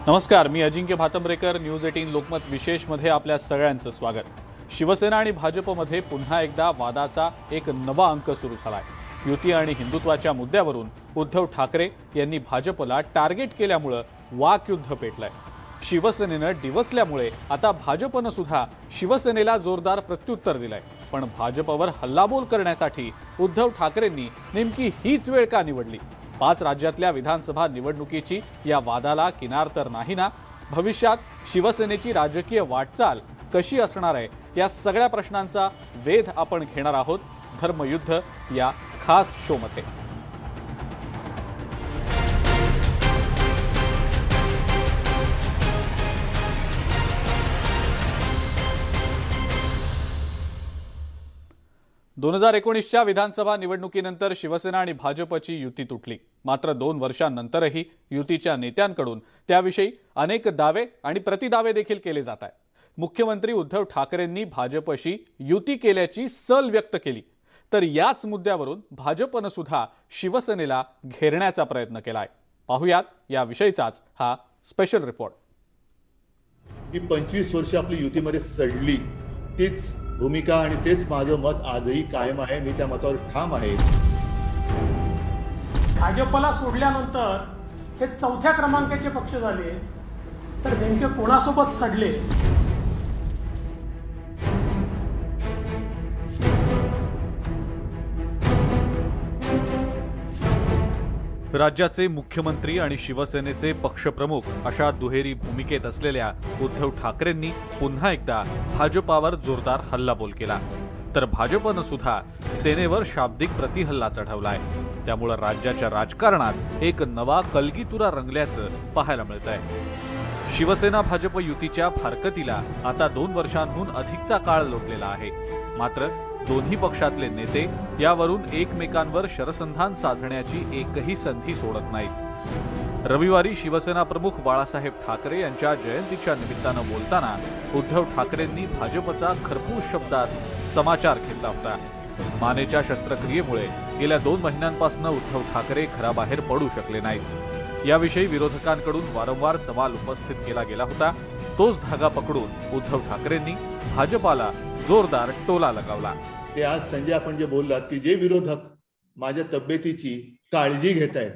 नमस्कार, मी अजिंक्य भातंब्रेकर. न्यूज 18 लोकमत विशेषमध्ये आपल्या सगळ्यांचं स्वागत. शिवसेना आणि भाजपमध्ये पुन्हा एकदा वादाचा एक नवा अंक सुरू झालाय. युती आणि हिंदुत्वाच्या मुद्द्यावरून उद्धव ठाकरे यांनी भाजपला टार्गेट केल्यामुळे वाकयुद्ध पेटलंय. शिवसेनेनं डिवचल्यामुळे आता भाजपनं सुद्धा शिवसेनेला जोरदार प्रत्युत्तर दिलंय. पण भाजपवर हल्लाबोल करण्यासाठी उद्धव ठाकरेंनी नेमकी हीच वेळ का निवडली? 5 राज्यातल्या विधानसभा निवडणुकीची या वादाला किनार तर नाही ना? भविष्यात शिवसेनेची राजकीय वाटचाल कशी असणार आहे, या सगळ्या प्रश्नांचा वेध आपण घेणार आहोत धर्मयुद्ध या खास शोमध्ये. दोन 2019च्या विधानसभा निवडणुकीनंतर शिवसेना आणि भाजपची युती तुटली. मात्र 2 वर्षांनंतरही युतीच्या नेत्यांकडून त्याविषयी अनेक दावे आणि प्रतिदावे देखील केले जात आहेत. मुख्यमंत्री उद्धव ठाकरेंनी भाजपशी युती केल्याची सल व्यक्त केली, तर याच मुद्द्यावरून भाजपनं सुद्धा शिवसेनेला घेरण्याचा प्रयत्न केलाय. पाहुयात याविषयीचाच हा स्पेशल रिपोर्ट. ही 25 वर्ष आपली युतीमध्ये सडली, तीच भूमिका आणि तेच माझं मत आजही कायम आहे. मी त्या मतावर ठाम आहे. भाजपला सोडल्यानंतर हे 4थ्या क्रमांकाचे पक्ष झाले, तर नेमके कोणासोबत सडले? राज्याचे मुख्यमंत्री आणि शिवसेनेचे पक्षप्रमुख अशा दुहेरी भूमिकेत असलेल्या उद्धव ठाकरेंनी पुन्हा एकदा भाजपावर जोरदार हल्लाबोल केला. तर भाजपनं सुद्धा सेनेवर शाब्दिक प्रतिहल्ला चढवलाय. त्यामुळे राज्याच्या राजकारणात एक नवा कलगीतुरा रंगल्याचं पाहायला मिळतंय. शिवसेना भाजप युतीच्या फारकतीला आता 2 वर्षांहून अधिकचा काळ लोटलेला आहे. मात्र दोन्ही पक्षातले नेते यावरून एकमेकांवर शरसंधान साधण्याची एकही संधी सोडत नाहीत. रविवारी शिवसेना प्रमुख बाळासाहेब ठाकरे यांच्या जयंतीच्या निमित्तानं बोलताना उद्धव ठाकरेंनी भाजपचा खरपूस शब्दात समाचार घेतला होता. मानेच्या शस्त्रक्रियेमुळे गेल्या 2 महिन्यांपासून उद्धव ठाकरे घराबाहेर पडू शकले नाहीत. याविषयी विरोधकांकडून वारंवार सवाल उपस्थित केला गेला होता. तोच धागा पकडून उद्धव ठाकरेंनी भाजपाला जोरदार टोला लगावला. ते आज संजय आपण जे बोललात की जे विरोधक माझ्या तब्येतीची काळजी घेत आहेत,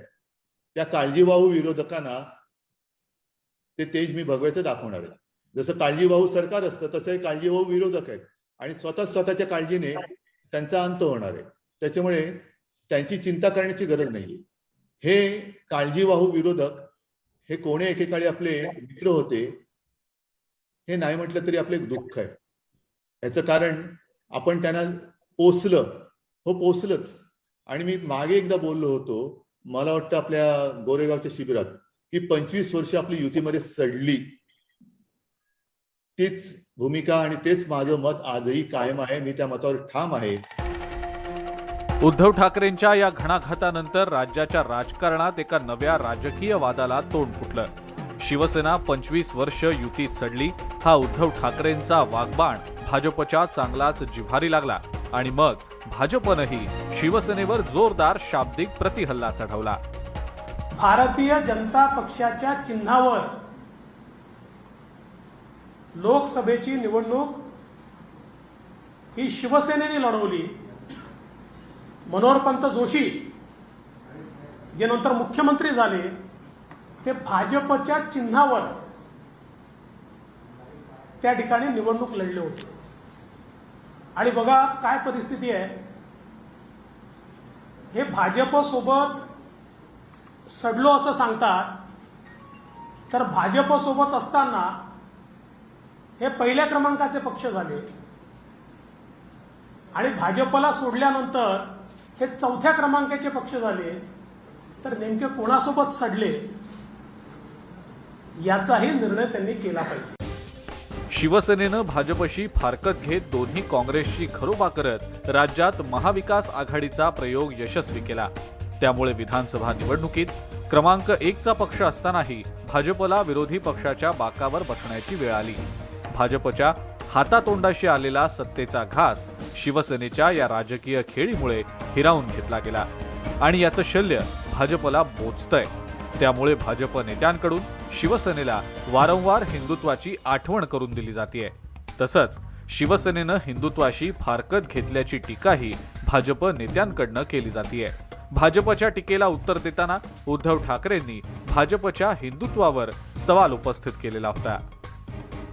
त्या काळजीवाहू विरोधकांना ते तेज मी भगवायचं दाखवणार आहे. जसं काळजीवाहू सरकार असतं तसं हे काळजीवाहू विरोधक आहेत आणि स्वतःच्या काळजीने त्यांचा अंत होणार आहे. त्याच्यामुळे त्यांची चिंता करण्याची गरज नाहीये. हे काळजीवाहू विरोधक हे कोणी एकेकाळी आपले मित्र होते, हे नाही म्हटलं तरी आपले दुःख आहे. याचं कारण आपण त्यांना पोचलंच. आणि मी मागे एकदा बोललो होतो, मला वाटतं आपल्या गोरेगावच्या शिबिरात, की 25 वर्ष आपली युतीमध्ये सडली, तीच भूमिका आणि तेच माझं मत आजही कायम आहे. मी त्या मतावर ठाम आहे. उद्धव ठाकरेंच्या या घणाघातानंतर राज्याच्या राजकारणात एका नव्या राजकीय वादाला तोंड फुटलं. शिवसेना 25 वर्ष युतीत सडली हा उद्धव ठाकरेंचा वाग्बाण भाजपच्या चांगलाच जिव्हारी लागला आणि मग भाजपनंही शिवसेनेवर जोरदार शाब्दिक प्रतिहल्ला चढवला. भारतीय जनता पक्षाच्या चिन्हावर लोकसभेची निवडणूक ही शिवसेनेने लढवली. मनोहरपंत जोशी जे नंतर मुख्यमंत्री झाले, ते भाजपच्या चिन्हावर त्या ठिकाणी निवडणूक लढले होते. आणि बघा काय परिस्थिती आहे. हे भाजपसोबत सडलो असं सांगतात, तर भाजपसोबत असताना हे 1ल्या क्रमांकाचे पक्ष झाले आणि भाजपला सोडल्यानंतर हे 4थ्या क्रमांकाचे पक्ष झाले, तर नेमके कोणासोबत सडले याचाही निर्णय त्यांनी केला पाहिजे. शिवसेनेनं भाजपशी फारकत घेत दोन्ही काँग्रेसशी घरोबा करत राज्यात महाविकास आघाडीचा प्रयोग यशस्वी केला. त्यामुळे विधानसभा निवडणुकीत क्रमांक 1चा पक्ष असतानाही भाजपला विरोधी पक्षाच्या बाकावर बसण्याची वेळ आली. भाजपच्या हातातोंडाशी आलेला सत्तेचा घास शिवसेनेच्या या राजकीय खेळीमुळे हिरावून घेतला गेला आणि याचं शल्य भाजपला बोचतंय. त्यामुळे भाजप नेत्यांकडून शिवसेनेला वारंवार हिंदुत्वाची आठवण करून दिली जाते. तसंच शिवसेनेनं हिंदुत्वाशी फारकत घेतल्याची टीकाही भाजप नेत्यांकडनं केली जाते. भाजपच्या टीकेला उत्तर देताना उद्धव ठाकरेंनी भाजपच्या हिंदुत्वावर सवाल उपस्थित केलेला होता.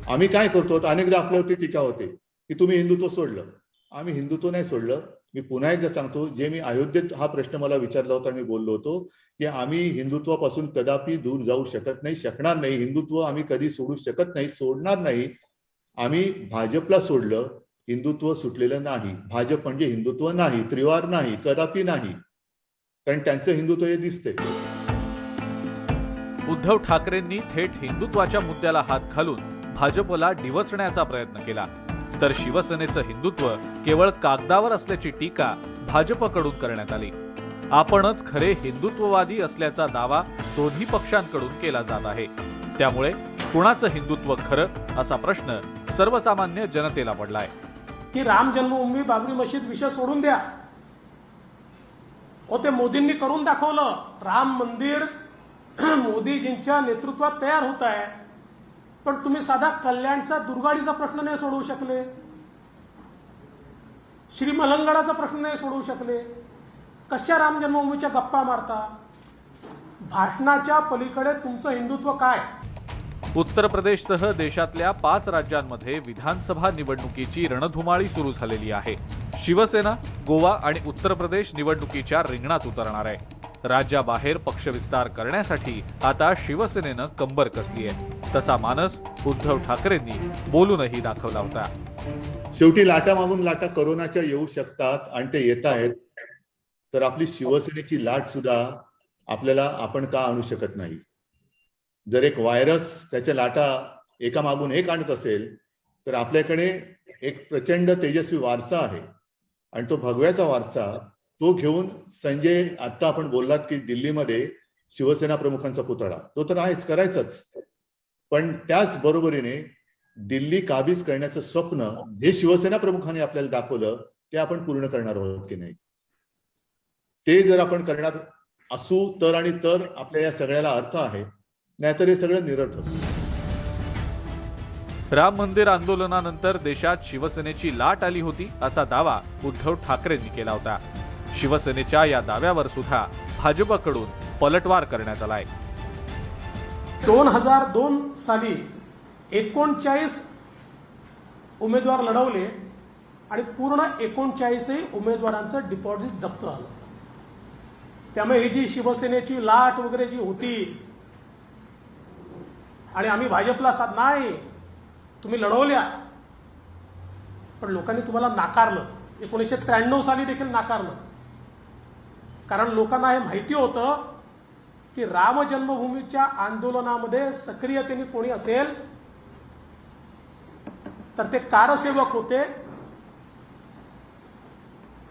आम्ही काय करतो, अनेकदा आपल्यावरती टीका होते की तुम्ही हिंदुत्व सोडलं. आम्ही हिंदुत्व नाही सोडलं. मी पुन्हा एकदा सांगतो, जे मी अयोध्येत हा प्रश्न मला विचारला होता, मी बोललो होतो की आम्ही हिंदुत्वापासून कदापि दूर जाऊ शकत नाही, शकणार नाही. हिंदुत्व आम्ही कधी सोडू शकत नाही, सोडणार नाही. आम्ही भाजपला सोडलं, हिंदुत्व सुटलेलं नाही. भाजप म्हणजे हिंदुत्व नाही, त्रिवार नाही, कदापि नाही. कारण त्यांचं हिंदुत्व हे दिसते. उद्धव ठाकरेंनी थेट हिंदुत्वाच्या मुद्द्याला हात घालून भाजपला डिवचण्याचा प्रयत्न केला, तर शिवसेनेचं हिंदुत्व केवळ कागदावर असल्याची टीका भाजपकडून करण्यात आली. आपणच खरे हिंदुत्ववादी असल्याचा दावा दोन्ही पक्षांकडून केला जात आहे. त्यामुळे कुणाचं हिंदुत्व खरं असा प्रश्न सर्वसामान्य जनतेला पडलाय. की राम जन्मभूमी बाबरी मशीद विषय सोडून द्या. ते मोदींनी करून दाखवलं. राम मंदिर मोदीजींच्या नेतृत्वात तयार होत आहे, पण तुम्ही साधा कल्याणचा दुर्गाडीचा प्रश्न नाही सोडवू शकले, श्रीमलंगडाचा प्रश्न नाही सोडवू शकले. कशा राम जन्मभूमीच्या गप्पा मारता? भाषणाच्या पलीकडे तुमचं हिंदुत्व काय? उत्तर प्रदेशसह देशातल्या 5 राज्यांमध्ये विधानसभा निवडणुकीची रणधुमाळी सुरू झालेली आहे. शिवसेना गोवा आणि उत्तर प्रदेश निवडणुकीच्या रिंगणात उतरणार आहे. राज्याबाहेर पक्षविस्तार करण्यासाठी आता शिवसेनेनं कंबर कसली आहे. तसा मानस उद्धव ठाकरेंनी बोलूनही दाखवला होता. शेवटी लाटा मागून लाटा कोरोनाच्या येऊ शकतात आणि ते येत आहेत, तर आपली शिवसेनेची लाट सुद्धा आपण का आणू शकत नाही? जर एक व्हायरस त्याच्या लाटा एका मागून एक आणत असेल, तर आपल्याकडे एक प्रचंड तेजस्वी वारसा आहे आणि तो भगव्याचा वारसा, तो घेऊन संजय, आता आपण बोललात की दिल्लीमध्ये शिवसेना प्रमुखांचा पुतळा, तो तर आहेच, करायचंच. पण त्याच बरोबरीने दिल्ली काबीज करण्याचं स्वप्न जे शिवसेना प्रमुखांनी आपल्याला दाखवलं, ते आपण पूर्ण करणार आहोत की नाही? ते जर आपण करणार असू तर आणि तर आपल्या या सगळ्याला अर्थ आहे, नाहीतर हे सगळं निरर्थक. राम मंदिर आंदोलनानंतर देशात शिवसेनेची लाट आली होती असा दावा उद्धव ठाकरेंनी केला होता. शिवसेनेच्या या दाव्यावर सुद्धा भाजपकडून पलटवार करण्यात आलाय. 2002 साली 39 उमेदवार लढवले आणि पूर्ण 39 उमेदवारांचं डिपॉझिट जप्त झालं. त्यामुळे ही जी शिवसेनेची लाट वगैरे जी होती आणि आम्ही भाजपला साथ नाही, तुम्ही लढवल्या, पण लोकांनी तुम्हाला नाकारलं. 1993 साली देखील नाकारलं. कारण लोकांना हे माहिती होतं की राम जन्मभूमीच्या आंदोलनामध्ये सक्रियतेने कोणी असेल तर ते कारसेवक होते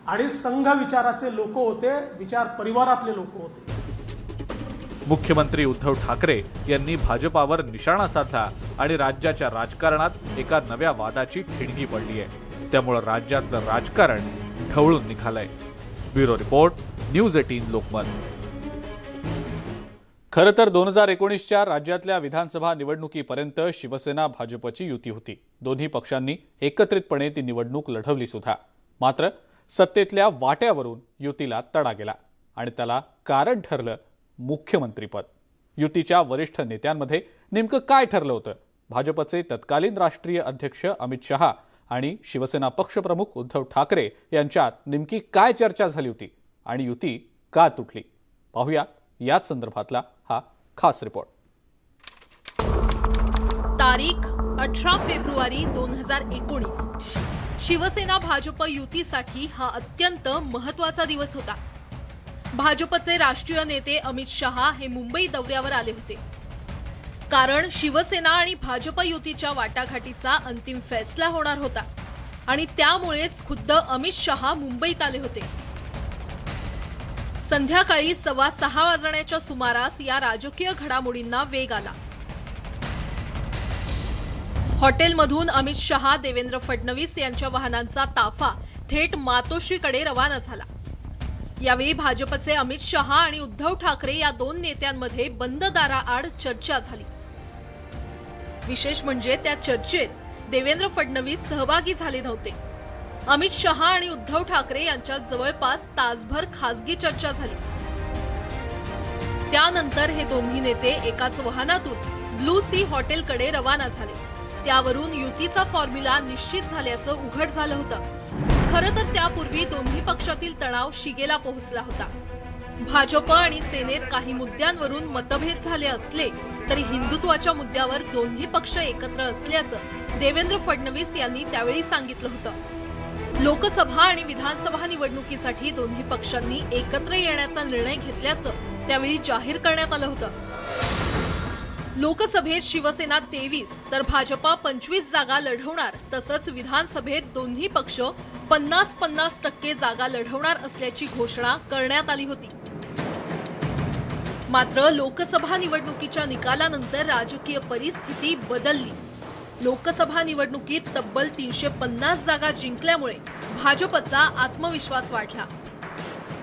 आणि संघ विचाराचे लोक होते, विचार परिवारातले लोक होते. मुख्यमंत्री उद्धव ठाकरे यांनी भाजपावर निशाणा साधला आणि राज्याच्या राजकारणात एका नव्या वादाची ठिणगी पडली आहे. त्यामुळे राज्यातलं राजकारण ढवळून निघालंय. Bureau report, news 18 Lokmat. खरं तर 2019च्या राज्यातल्या विधानसभा निवडणुकीपर्यंत शिवसेना भाजपची युती होती. दोन्ही पक्षांनी एकत्रितपणे ती निवडणूक लढवली सुद्धा. मात्र सत्तेतल्या वाट्यावरून युतीला तडा गेला आणि त्याला कारण ठरलं मुख्यमंत्रीपद. युतीच्या वरिष्ठ नेत्यांमध्ये नेमकं काय ठरलं होतं? भाजपचे तत्कालीन राष्ट्रीय अध्यक्ष अमित शहा आणि शिवसेना पक्षप्रमुख उद्धव ठाकरे यांच्यात नेमकी काय चर्चा झाली होती आणि युती का तुटली? पाहूया याच संदर्भातला हा खास रिपोर्ट. तारीख 18 फेब्रुवारी 2019. शिवसेना भाजप युतीसाठी हा अत्यंत महत्त्वाचा दिवस होता. भाजपचे राष्ट्रीय नेते अमित शहा हे मुंबई दौऱ्यावर आले होते. कारण शिवसेना आणि भाजप युतीच्या वाटाघाटीचा अंतिम फैसला होणार होता आणि त्यामुळेच खुद्द अमित शहा मुंबईत आले होते. संध्याकाळी 6:15 वाजण्याच्या सुमारास या राजकीय घडामोडींना वेग आला. हॉटेलमधून अमित शहा, देवेंद्र फडणवीस यांच्या वाहनांचा ताफा थेट मातोश्रीकडे रवाना झाला. यावेळी भाजपचे अमित शहा आणि उद्धव ठाकरे या दोन नेत्यांमध्ये बंद दाराआड चर्चा झाली. विशेष म्हणजे त्या चर्चेत देवेंद्र फडणवीस सहभागी झाले नव्हते. अमित शहा आणि उद्धव ठाकरे यांच्यात जवळपास तासभर खासगी चर्चा झाली. त्यानंतर हे दोन्ही नेते एकाच वाहनातून ब्लू सी हॉटेलकडे रवाना झाले. त्यावरून युतीचा फॉर्म्युला निश्चित झाल्याचं उघड झालं होतं. खरं तर त्यापूर्वी दोन्ही पक्षातील तणाव शिगेला पोहोचला होता. भाजप आणि सेनेत काही मुद्द्यांवरून मतभेद झाले असले तरी हिंदुत्वाच्या मुद्द्यावर दोन्ही पक्ष एकत्र असल्याचं देवेंद्र फडणवीस यांनी त्यावेळी सांगितलं होतं. लोकसभा आणि विधानसभा निवडणुकीसाठी दोन्ही पक्षांनी एकत्र येण्याचा निर्णय घेतल्याचं त्यावेळी जाहीर करण्यात आलं होतं. लोकसभेत शिवसेना 23 तर भाजपा 25 जागा लढवणार, तसंच विधानसभेत दोन्ही पक्ष 50-50% जागा लढवणार असल्याची घोषणा करण्यात आली होती. मात्र लोकसभा निवडणुकीच्या निकालानंतर राजकीय परिस्थिती बदलली. लोकसभा निवडणुकीत तब्बल 350 जागा जिंकल्यामुळे भाजपचा आत्मविश्वास वाढला.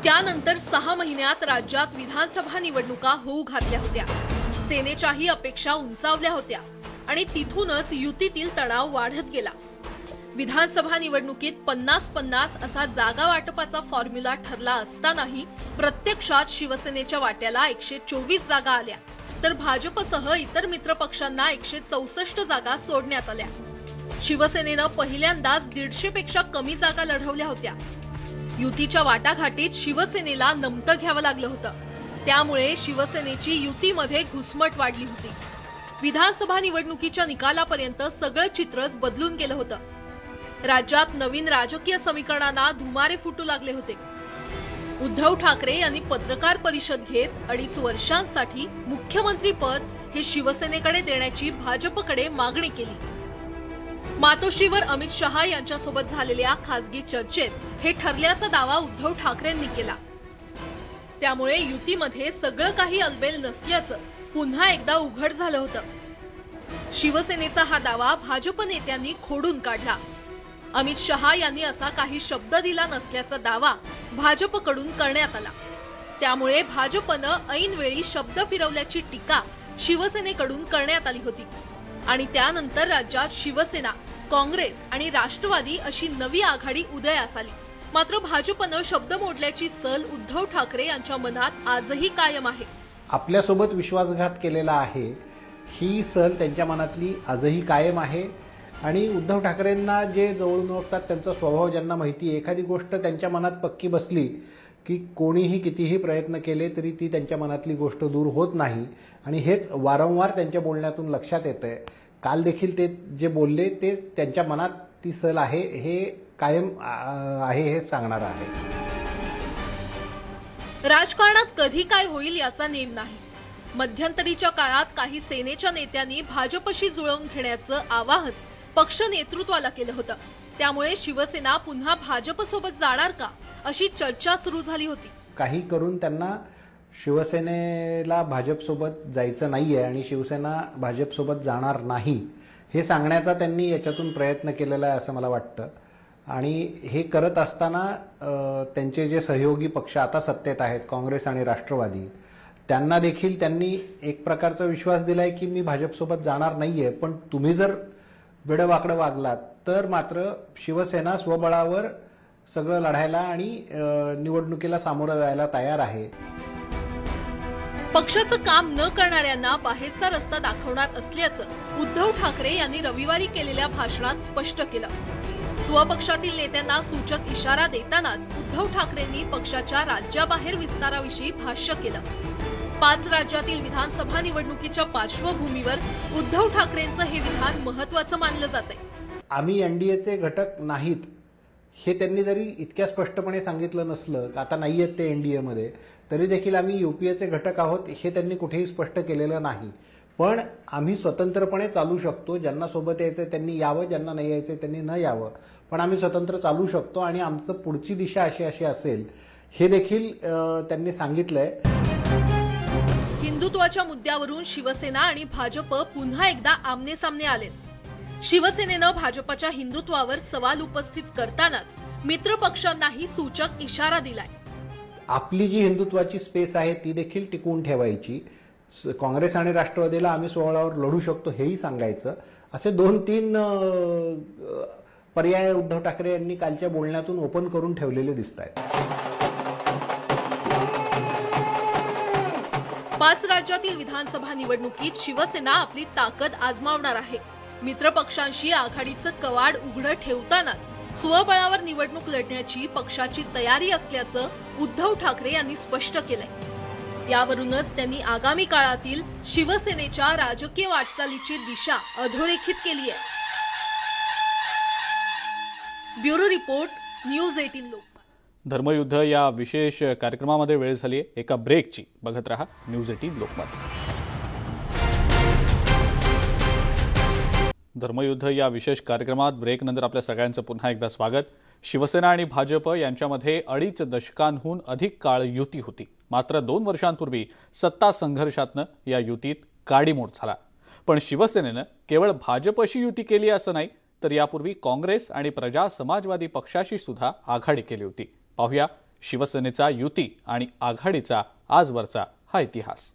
त्यानंतर 6 महिन्यात राज्यात विधानसभा निवडणुका होऊ घातल्या होत्या. सेनेच्याही अपेक्षा उंचावल्या होत्या आणि तिथूनच युतीतील तणाव वाढत गेला. विधानसभा निवडणुकीत 50-50 असा जागा वाटपाचा फॉर्म्युला ठरला असतानाही प्रत्यक्षात शिवसेनेच्या वाट्याला 124 जागा आल्या, तर भाजपसह इतर मित्रपक्षांना 164 जागा सोडण्यात आल्या. शिवसेनेनं पहिल्यांदाच 150 पेक्षा कमी जागा लढवल्या होत्या. युतीच्या वाटाघाटीत शिवसेनेला नमतं घ्यावं लागलं होतं. त्यामुळे शिवसेनेची युतीमध्ये घुसमट वाढली होती. विधानसभा निवडणुकीच्या निकालापर्यंत सगळं चित्रच बदलून गेलं होतं. राज्यात नवीन राजकीय समीकरणांना धुमारे फुटू लागले होते. उद्धव ठाकरे यांनी पत्रकार परिषद घेत 2.5 वर्षांसाठी मुख्यमंत्री पद हे शिवसेनेकडे देण्याची भाजपकडे मागणी केली. मातोश्रीवर अमित शहा यांच्यासोबत झालेल्या खासगी चर्चेत हे ठरल्याचा दावा उद्धव ठाकरेंनी केला. त्यामुळे युतीमध्ये सगळं काही अलबेल नसल्याचं पुन्हा एकदा उघड झालं होतं. शिवसेनेचा हा दावा भाजप नेत्यांनी खोडून काढला. अमित शहा यांनी असा काही शब्द दिला नसल्याचा दावा भाजपकडून करण्यात आला. त्यामुळे भाजपनं ऐनवेळी शब्द फिरवल्याची टीका शिवसेनेकडून करण्यात आली होती. आणि त्यानंतर राज्यात शिवसेना, काँग्रेस आणि राष्ट्रवादी अशी नवी आघाडी उदयास आली. मात्र भाजपनं शब्द मोडल्याची सल उद्धव ठाकरे यांच्या मनात आजही कायम आहे. आपल्यासोबत विश्वासघात केलेला आहे ही सल त्यांच्या मनातली आजही कायम आहे. आणि उद्धव ठाकरेंना जे जवळून ओळखतात त्यांचा स्वभाव ज्यांना माहिती आहे, एखादी गोष्ट त्यांच्या मनात पक्की बसली की कोणीही कितीही प्रयत्न केले तरी ती त्यांच्या मनातली गोष्ट दूर होत नाही. आणि हेच वारंवार त्यांच्या बोलण्यातून लक्षात येतंय. काल देखील ते जे बोलले ते त्यांच्या मनात ती सल आहे हे कायम आहे हेच सांगणार आहे. राजकारणात कधी काय होईल याचा नेम नाही. मध्यंतरीच्या काळात काही सेनेच्या नेत्यांनी भाजपशी जुळवून घेण्याचं आवाहन पक्ष नेतृत्वाला केलं होतं. त्यामुळे शिवसेना पुन्हा भाजपसोबत जाणार का अशी चर्चा सुरू झाली होती. काही करून त्यांना शिवसेनेला भाजपसोबत जायचं नाहीये आणि शिवसेना भाजपसोबत जाणार नाही हे सांगण्याचा त्यांनी याच्यातून प्रयत्न केलेला आहे असं मला वाटतं. आणि हे करत असताना त्यांचे जे सहयोगी पक्ष आता सत्तेत आहेत, काँग्रेस आणि राष्ट्रवादी, त्यांना देखील त्यांनी एक प्रकारचा विश्वास दिलाय की मी भाजपसोबत जाणार नाहीये, पण तुम्ही जर वेडवाकडं वागलात तर मात्र शिवसेना स्वबळावर सगळं लढायला आणि निवडणुकीला सामोरं जायला तयार आहे. पक्षाचं काम न करणाऱ्यांना बाहेरचा रस्ता दाखवणार असल्याचं उद्धव ठाकरे यांनी रविवारी केलेल्या भाषणात स्पष्ट केलं. स्वपक्षातील नेत्यांना सूचक इशारा देतानाच उद्धव ठाकरेंनी पक्षाच्या राज्याबाहेर विस्ताराविषयी भाष्य केलं. 5 राज्यातील विधानसभा निवडणुकीच्या पार्श्वभूमीवर उद्धव ठाकरेंचं हे विधान महत्त्वाचं मानलं जातंय. आम्ही एनडीएचे घटक नाहीत हे त्यांनी जरी इतक्या स्पष्टपणे सांगितलं नसलं, आता नाही आहेत ते एनडीएमध्ये, तरी देखील आम्ही यूपीएचे घटक आहोत हे त्यांनी कुठेही स्पष्ट केलेलं नाही. पण आम्ही स्वतंत्रपणे चालू शकतो. ज्यांना सोबत यायचं त्यांनी यावं, ज्यांना नाही यायचं त्यांनी न यावं, पण आम्ही स्वतंत्र चालू शकतो आणि आमचं पुढची दिशा अशी अशी असेल हे देखील त्यांनी सांगितलंय. हिंदुत्वाच्या मुद्द्यावरून शिवसेना आणि भाजप पुन्हा एकदा आमनेसामने आलेत. शिवसेनेनं भाजपच्या हिंदुत्वावर सवाल उपस्थित करतानाच मित्र पक्षांनाही सूचक इशारा दिलाय. आपली जी हिंदुत्वाची स्पेस आहे ती देखील टिकवून ठेवायची. काँग्रेस आणि राष्ट्रवादीला आम्ही 16वर लढू शकतो हेही सांगायचं. असे 2-3 पर्याय उद्धव ठाकरे यांनी कालच्या बोलण्यातून ओपन करून ठेवलेले दिसत आहेत. 5 राज्यातील विधानसभा निवडणुकीत शिवसेना आपली ताकद आजमावणार आहे. मित्रपक्षांशी आघाडीचं कवाड उघडं ठेवतानाच स्वबळावर निवडणूक लढण्याची पक्षाची तयारी असल्याचं उद्धव ठाकरे यांनी स्पष्ट केलंय. यावरूनच त्यांनी आगामी काळातील शिवसेनेच्या राजकीय वाटचालीची दिशा अधोरेखित केली आहे. Bureau report, news 18 Lokmat. धर्मयुद्ध या विशेष कार्यक्रमामध्ये वेळ झाली आहे एका ब्रेकची. बघत रहा न्यूज 18 लोकमत. धर्मयुद्ध या विशेष कार्यक्रमात ब्रेकनंतर आपल्या सगळ्यांचं पुन्हा एकदा स्वागत. शिवसेना आणि भाजप यांच्यामध्ये 2.5 दशकांहून अधिक काळ युती होती. मात्र 2 वर्षांपूर्वी सत्ता संघर्षातनं या युतीत काडीमोड झाला. पण शिवसेनेनं केवळ भाजपशी युती केली असं नाही, तर यापूर्वी काँग्रेस आणि प्रजा समाजवादी पक्षाशी सुद्धा आघाडी केली होती. पाहूया शिवसेनेचा युती आणि आघाडीचा आजवरचा हा इतिहास.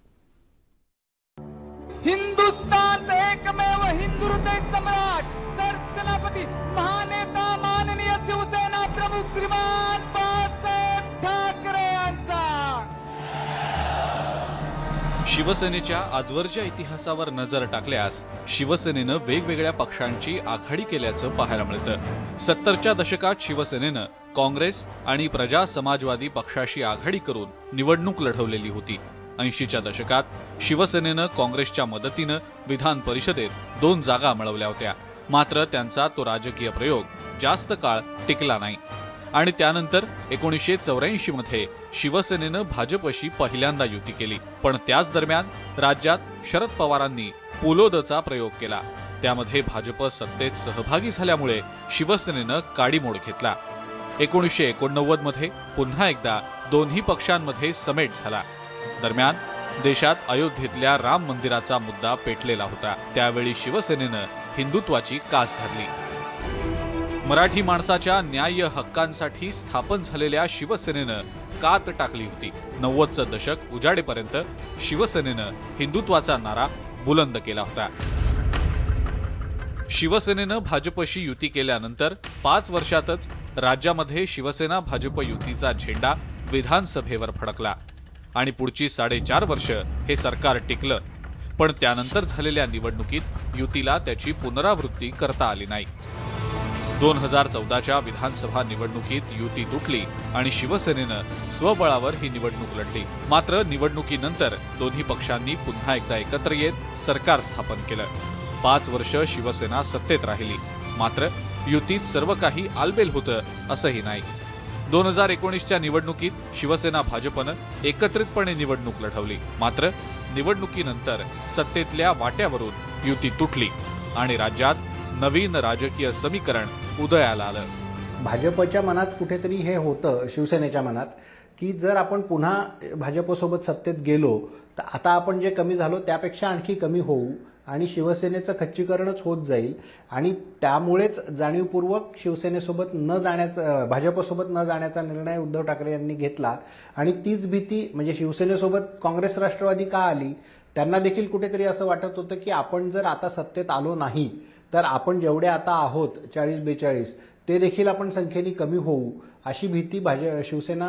हिंदुस्तान एकमेव हिंदू हृदय सम्राट सरसेनापती महानेता माननीय शिवसेना प्रमुख श्रीमान बाळासाहेब ठाकरे यांचा. शिवसेनेच्या आजवरच्या इतिहासावर नजर टाकल्यास शिवसेनेनं वेगवेगळ्या पक्षांची आघाडी केल्याचं पाहायला मिळतं. 70च्या दशकात शिवसेनेनं काँग्रेस आणि प्रजा समाजवादी पक्षाशी आघाडी करून निवडणूक लढवलेली होती. 80च्या दशकात शिवसेनेनं काँग्रेसच्या मदतीनं विधान परिषदेत 2 जागा मिळवल्या होत्या. मात्र त्यांचा तो राजकीय प्रयोग जास्त काळ टिकला नाही आणि त्यानंतर 1984 मध्ये शिवसेनेनं भाजपशी पहिल्यांदा युती केली. पण त्याच दरम्यान राज्यात शरद पवारांनी पुलोदचा प्रयोग केला. त्यामध्ये भाजप सत्तेत सहभागी झाल्यामुळे शिवसेनेनं काडीमोड घेतला. 1989 मध्ये पुन्हा एकदा दोन्ही पक्षांमध्ये समेट झाला. दरम्यान देशात अयोध्येतल्या राम मंदिराचा मुद्दा पेटलेला होता. त्यावेळी शिवसेनेनं हिंदुत्वाची कास धरली. मराठी माणसाच्या न्याय्य हक्कांसाठी स्थापन झालेल्या शिवसेनेनं कात टाकली होती. 90चं दशक उजाडेपर्यंत शिवसेनेनं हिंदुत्वाचा नारा बुलंद केला होता. शिवसेनेनं भाजपशी युती केल्यानंतर 5 वर्षातच राज्यामध्ये शिवसेना भाजप युतीचा झेंडा विधानसभेवर फडकला आणि पुढची 4.5 वर्ष हे सरकार टिकलं. पण त्यानंतर झालेल्या निवडणुकीत युतीला त्याची पुनरावृत्ती करता आली नाही. 2014च्या विधानसभा निवडणुकीत युती तुटली आणि शिवसेनेनं स्वबळावर ही निवडणूक लढली. मात्र निवडणुकीनंतर दोन्ही पक्षांनी पुन्हा एकदा एकत्र येत सरकार स्थापन केलं. 5 वर्ष शिवसेना सत्तेत राहिली. मात्र युतीत सर्व काही आलबेल होतं असंही नाही. 2019च्या निवडणुकीत शिवसेना भाजपनं एकत्रितपणे निवडणूक लढवली. मात्र निवडणुकीनंतर सत्तेतल्या वाट्यावरून युती तुटली आणि राज्यात नवीन राजकीय समीकरण उदयाला आलं. भाजपच्या मनात कुठेतरी हे होतं, शिवसेनेच्या मनात, की जर आपण पुन्हा भाजपसोबत सत्तेत गेलो तर आता आपण जे कमी झालो त्यापेक्षा आणखी कमी होऊ आणि शिवसेनेचं खच्चीकरणच होत जाईल आणि त्यामुळेच जाणीवपूर्वक शिवसेनेसोबत न जाण्याचा, भाजपसोबत न जाण्याचा निर्णय उद्धव ठाकरे यांनी घेतला. आणि तीच भीती म्हणजे शिवसेनेसोबत काँग्रेस राष्ट्रवादी का आली, त्यांना देखील कुठेतरी असं वाटत होतं की आपण जर आता सत्तेत आलो नाही तर आपण जेवढे आता आहोत 40-42 ते देखील आपण संख्येने कमी होऊ, अशी भीती शिवसेना,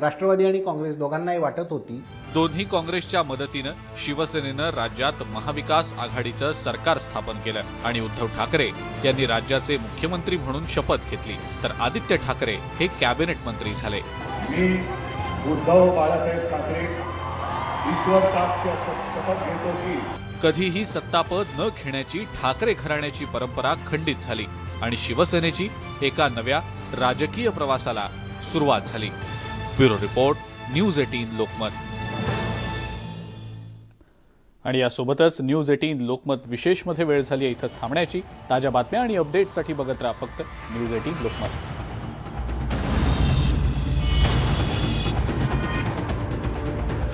राष्ट्रवादी आणि काँग्रेस दोघांनाही वाटत होती. दोन्ही काँग्रेसच्या मदतीनं शिवसेनेनं राज्यात महाविकास आघाडीचं सरकार स्थापन केलं आणि उद्धव ठाकरे यांनी राज्याचे मुख्यमंत्री म्हणून शपथ घेतली. तर आदित्य ठाकरे हे कॅबिनेट मंत्री झाले. मी उद्धव बाळासाहेब ठाकरे ईश्वर साक्ष शपथ घेतो की कधीही सत्तापद न घेण्याची ठाकरे घराण्याची परंपरा खंडित झाली आणि शिवसेनेची एका नव्या राजकीय प्रवासाला सुरुवात झाली. Bureau report, news 18 Lokmat. आणि यासोबतच न्यूज 18 लोकमत विशेषमध्ये वेळ झाली इथंच थांबण्याची. ताज्या बातम्या आणि अपडेट्ससाठी बघत राहा फक्त न्यूज 18 लोकमत.